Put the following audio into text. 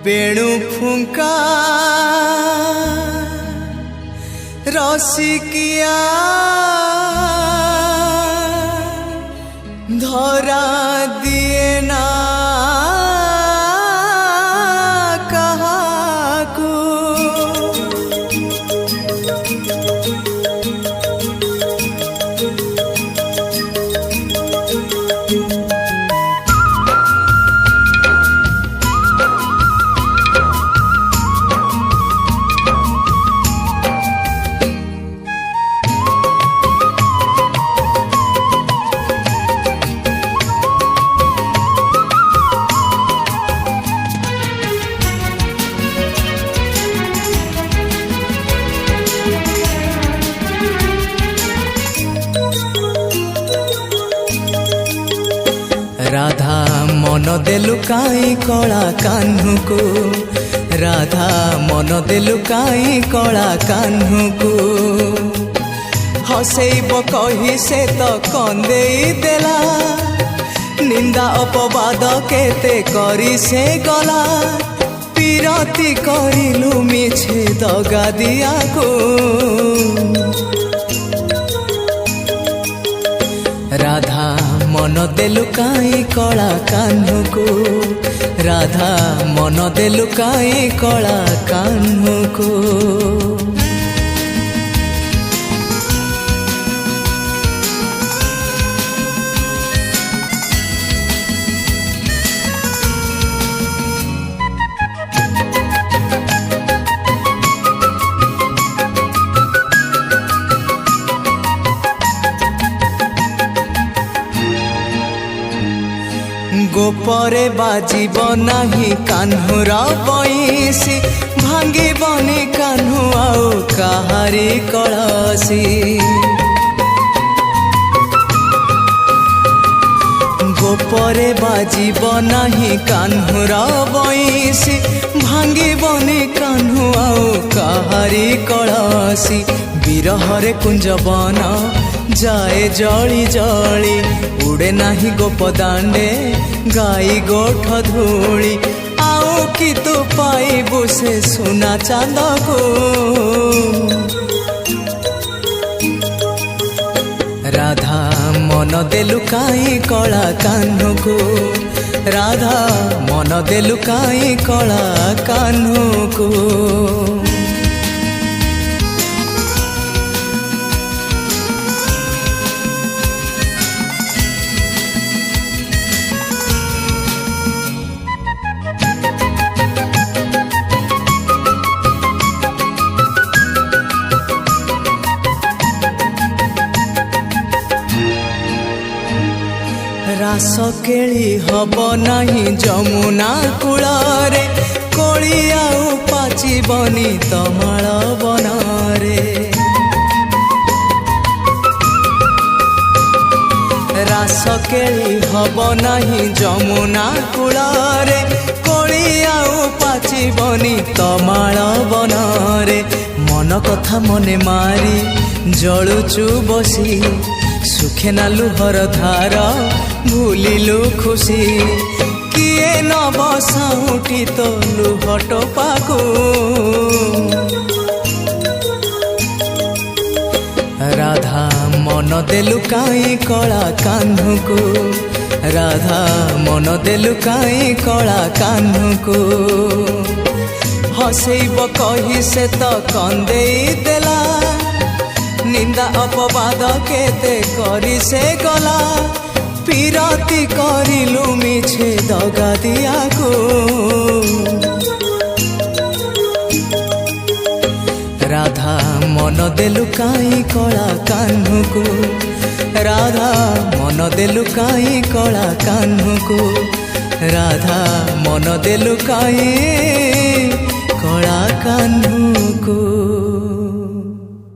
ବେଣୁ ଫୁଙ୍କା ରସିକିଆ ଧରା ଦିଏ ନା କାହାକୁ। राधा मन देलु काई कला कान्हू राधा मन देलु काई कला कान्हू हसैब कही से तो कंदे देला निंदा अपवाद केते करी से गला पीरती करिलु मिछे दगा दिया को। राधा मन देलु काई कला कान्हू राधा मन देलु काई कला कान्हू। गोपरे बाजीब नाही कान्हूर बईसी भांगीबनी कान्हू आउ काहारी कलसी। गोपरे बाजीब नाही कान्हूर बईसी भांगीबनी कान्हू आउ काहारी कलसी। बिरहरे कुंजवन जाए जली जली उड़े नाही गोपदांडे गाई गोठ धूली आओ कि तू पाइबु से सुना चांद को। राधा मन देलु काई कला कान्हू राधा मन देलु काई कला कान्हू। रास केली हब नाही जमुना कूଳରେ कोली आउ पाचिबनी तमाल बनरे। रास केली हब नाही जमुना कूଳରେ कोली आउ पाचिबनी तमाल बनरे। मन कथा मने मारी जलुचु बसी सुखे ना लुहर धार भूलिलु खुशी किए न बसाउटी तो लुहट पाको। राधा मन देलु काई कला कान्हू राधा मन देलु काई कला कान्हू हसैब कही से तो कंदे देला निंदा अपवाद केते करी से गला पीरती करिलु मिछे दगा दिया को। राधा मन देलु काई कला कान्हू राधा मन देलु काई कला कान्हू राधा मन देलु काई कला कान्हू।